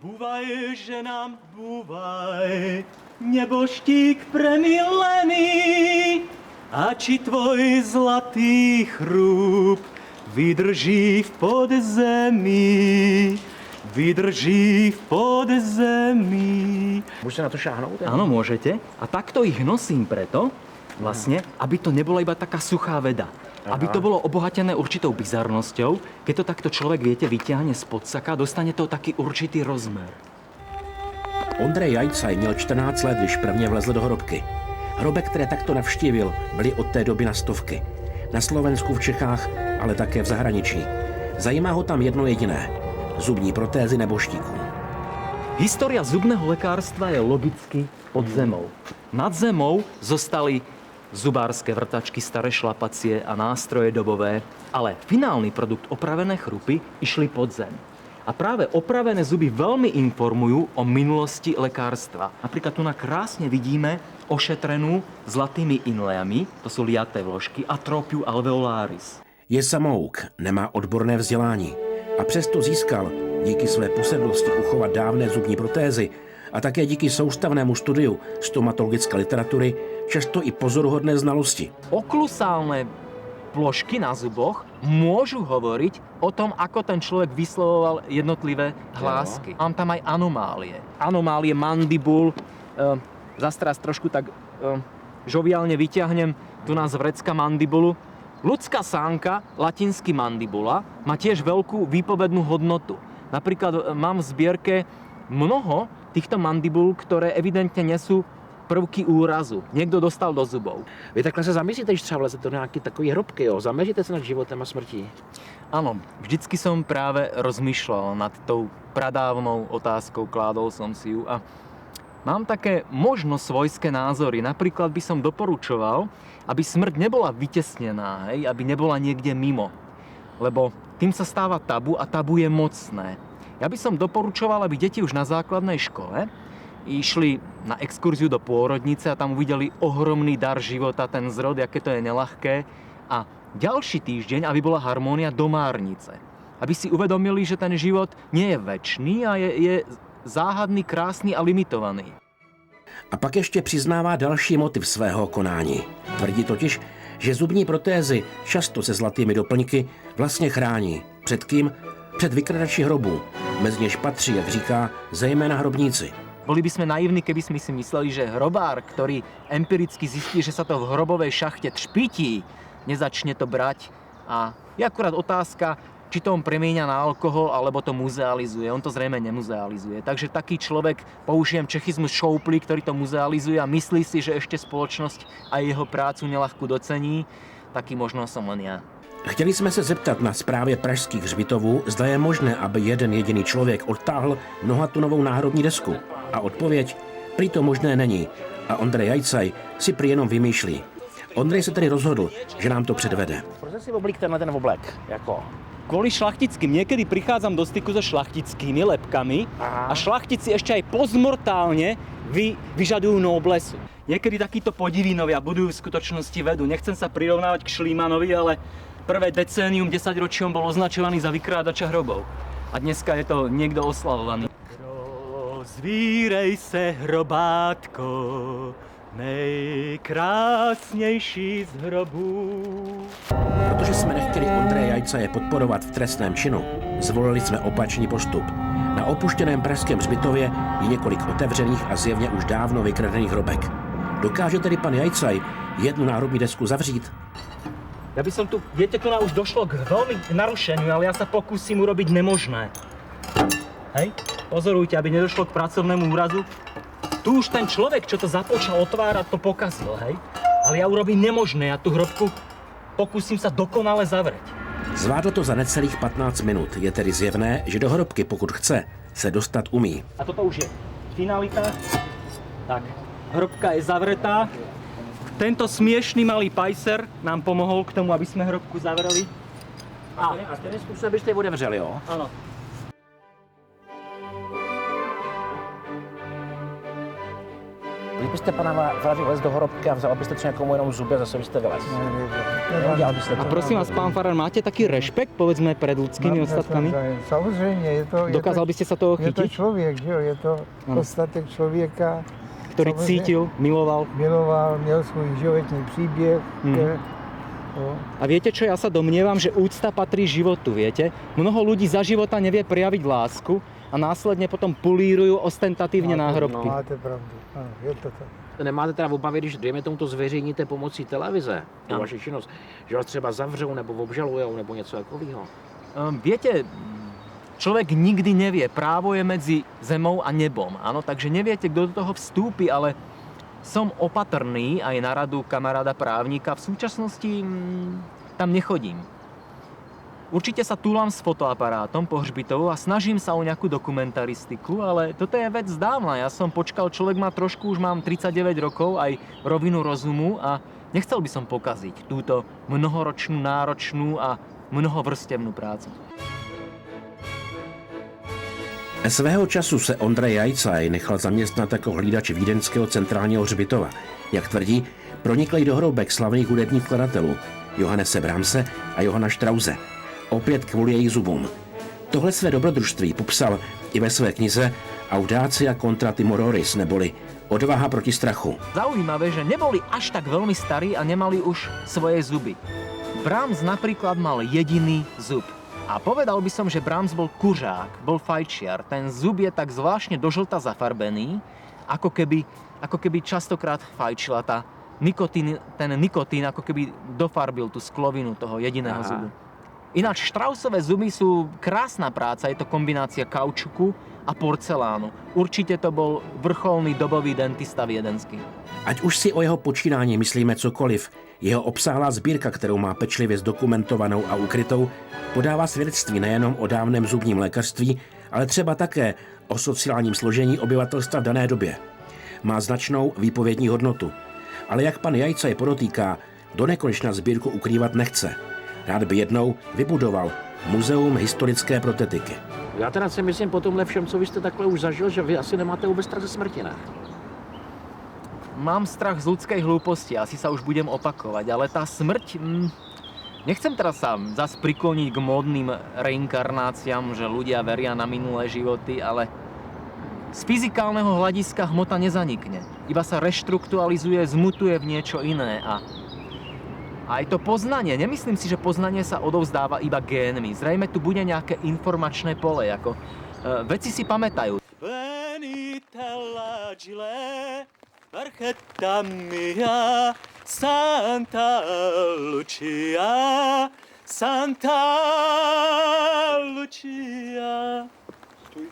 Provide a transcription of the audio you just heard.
Búvaj, že nám búvaj, neboštík premilený, a či tvoj zlatý chrúb vydrží v podzemí, vydrží v podzemí. Môžete na to šáhnout? Áno, môžete. A takto ich nosím preto, vlastne, aby to nebola iba taká suchá veda. Aby to bolo obohatené určitou bizarnosťou. Keď to takto človek, viete, vyťahne spod saka, dostane to taký určitý rozmer. Ondrej Jajcaj měl 14 let, když prvně vlezl do hrobky. Hrobek, které takto navštívil, byly od té doby na stovky. Na Slovensku, v Čechách, ale také v zahraničí. Zajímá ho tam jedno jediné. Zubní protézy neboštíků. História zubného lekárstva je logicky pod zemou. Nad zemou zostali zubárske vrtačky, staré šlapacie a nástroje dobové, ale finálny produkt, opravené chrupy, išli pod zem. A práve opravené zuby veľmi informujú o minulosti lekárstva. Napríklad tu na krásne vidíme ošetrenú zlatými inlejami, to sú liaté vložky, Atropiu alveolaris. Je samouk, nemá odborné vzdělání a přesto získal díky své posedlosti uchovat dávné zubní protézy a také díky soustavnému studiu stomatologické literatury často i pozoruhodné znalosti. Oklusálne vložky na zuboch môžu hovoriť o tom, ako ten človek vyslovoval jednotlivé hlásky. Mám tam aj anomálie. Anomálie mandibul. Zas teraz trošku tak žoviálne vyťahnem tu nás vrecka mandibulu. Ľudská sánka, latinsky mandibula, má tiež veľkú výpovednú hodnotu. Napríklad mám v zbierke mnoho týchto mandibul, ktoré evidentne nesú prvky úrazu. Niekto dostal do zubov. Vy takhle se zamyslíte, když třeba vlezete do nějaké takové hrobky, jo? Zamýšlíte se nad životem a smrtí? Áno, vždycky som práve rozmýšľal nad tou pradávnou otázkou, kládol som si ju a mám také možno svojské názory. Napríklad by som doporučoval, aby smrť nebola vytesnená, hej? Aby nebola niekde mimo. Lebo tým sa stáva tabu a tabu je mocné. Ja by som doporučoval, aby deti už na základnej škole išli na exkurziu do pôrodnice a tam uvideli ohromný dar života, ten zrod, aké to je neľahké. A ďalší týždeň, aby bola harmónia do márnice. Aby si uvedomili, že ten život nie je večný a je záhadný, krásný a limitovaný. A pak ještě přiznává další motiv svého konání. Tvrdí totiž, že zubní protézy, často se zlatými doplňky, vlastně chrání. Před kým? Před vykradači hrobů, mezi něž patří, jak říká, zejména hrobníci. Boli by sme naivní, keby sme si mysleli, že hrobár, ktorý empiricky zistí, že sa to v hrobovej šachte třpití, nezačne to brať. A je akurát otázka, či to on premieňa na alkohol, alebo to muzealizuje. On to zrejme nemuzealizuje. Takže taký človek, použijem čechizmus šoupli, ktorý to muzealizuje a myslí si, že ešte spoločnosť aj jeho prácu neľahku docení, taký možno som len ja. Chtěli jsme se zeptat na správě pražských hřbitovů, zda je možné, aby jeden jediný člověk odtáhl mnohatunovou náhrobní desku. A odpověď? Prý to možné není. A Ondrej Jajcaj si prý jenom vymýšlí. Ondrej se tedy rozhodl, že nám to předvede. Proč si oblík tenhle ten oblek? Jako? Kvôli šlachtickým. Niekedy prichádzam do styku so šlachtickými lepkami a šlachtici ešte aj postmortálne vyžadujú noblesu. Niekedy takíto podivínovia budujú v skutočnosti vedu. Nechcem sa prirovnávať k Šlímanovi, ale prvé decénium 10 ročiom bol označovaný za vykrádača hrobov. A dneska je to niekto oslavovaný. Rozvírej se, hrobátko, nejkrásnější z hrobů. Protože jsme nechtěli Ondreje Jajcaje podporovat v trestném činu, zvolili jsme opačný postup. Na opuštěném pražském hřbitově je několik otevřených a zjevně už dávno vykradených hrobek. Dokáže tedy pan Jajcaj jednu náhrobní desku zavřít? Ja by som tu, viete, tu už došlo k veľmi narušeniu, ale ja sa pokúsim urobiť nemožné. Hej, pozorujte, aby nedošlo k pracovnému úrazu. Tu už ten človek, čo to započal otvárať, to pokazil, hej. Ale ja urobím nemožné, ja tú hrobku pokúsim sa dokonale zavrieť. Zvládl to za necelých 15 minut. Je tedy zjevné, že do hrobky, pokud chce, se dostat umí. A toto už je finalita. Tak, hrobka je zavretá. Tento smiešný malý pajser nám pomohol k tomu, aby sme hrobku zavreli. A ten způsob byste ji otevřeli, jo? Áno. byste pana Faraři vlez do horobky a vzal byste třeba někomu jenom zuby a zase byste vylez? Neudělal byste to. A prosím vás, pán farár, máte taký rešpekt, povedzme, pred ľudskými ostatkami? Samozřejmě, Dokázal byste sa toho je to chytiť? člověk, že jo? Je to ostatek člověka, Ktorý samozřejmě cítil, miloval? miloval, měl svůj životní příběh. A viete čo, ja sa domnievam, že úcta patrí životu, viete? Mnoho ľudí za života nevie prejaviť lásku a následne potom polírujú ostentatívne náhrobky. Máte pravdu, ano, je to tak. Nemáte teda obavy, když dejme tomu to zveřejníte pomocí televize, tu vaši činnost, že vás třeba zavřou nebo obžalujou nebo něco takového? Viete, človek nikdy nevie. Právo je medzi zemou a nebom. Áno, takže neviete, kto do toho vstúpi, ale som opatrný aj na radu kamaráda právnika. V súčasnosti tam nechodím. Určite sa túlam s fotoaparátom po hřbitovu a snažím sa o nejakú dokumentaristiku, ale toto je vec dávna. Ja som počkal, človek má trošku, už mám 39 rokov, aj rovinu rozumu a nechcel by som pokaziť túto mnohoročnú, náročnú a mnohovrstevnú prácu. Svého času se Ondrej Jajcaj nechal zaměstnat jako hlídač vídeňského centrálního hřbitova. Jak tvrdí, pronikl do hrobek slavných hudebních skladatelů Johannese Brahmse a Johanna Strause. Opět kvůli jejich zubům. Tohle své dobrodružství popsal i ve své knize Audacia contra Timoris, neboli Odvaha proti strachu. Zaujímavé, že neboli až tak veľmi starí a nemali už svoje zuby. Brahms napríklad mal jediný zub. A povedal by som, že Brahms bol kuřák, bol fajčiar. Ten zub je tak zvláštne do žlta zafarbený, ako keby častokrát fajčila ten nikotín, ako keby dofarbil tú sklovinu toho jediného zubu. Ináč Straussové zuby sú krásna práca, je to kombinácia kaučuku a porcelánu. Určite to bol vrcholný dobový dentista viedenský. Ať už si o jeho počínání myslíme cokoliv, jeho obsáhlá sbírka, kterou má pečlivě zdokumentovanou a ukrytou, podává svědectví nejenom o dávném zubním lékařství, ale třeba také o sociálním složení obyvatelstva v dané době. Má značnou výpovědní hodnotu. Ale jak pan Jajcaj podotýká, do nekonečna sbírku ukrývat nechce. Rád by jednou vybudoval Muzeum historické protetiky. Já teda si myslím po tomhle všem, co vy jste takhle už zažil, že vy asi nemáte vůbec strach ze smrti, ne? Mám strach z ľudskej hlúposti, asi sa už budem opakovať, ale tá smrť... Nechcem teraz sa zas prikloniť k módnym reinkarnáciám, že ľudia veria na minulé životy, ale z fyzikálneho hľadiska hmota nezanikne. Iba sa reštrukturalizuje, zmutuje v niečo iné a aj to poznanie, nemyslím si, že poznanie sa odovzdáva iba génmi. Zrejme tu bude nejaké informačné pole, ako vedci si pamätajú. Barchetta mia, Santa Lucia, Santa Lucia. Stój.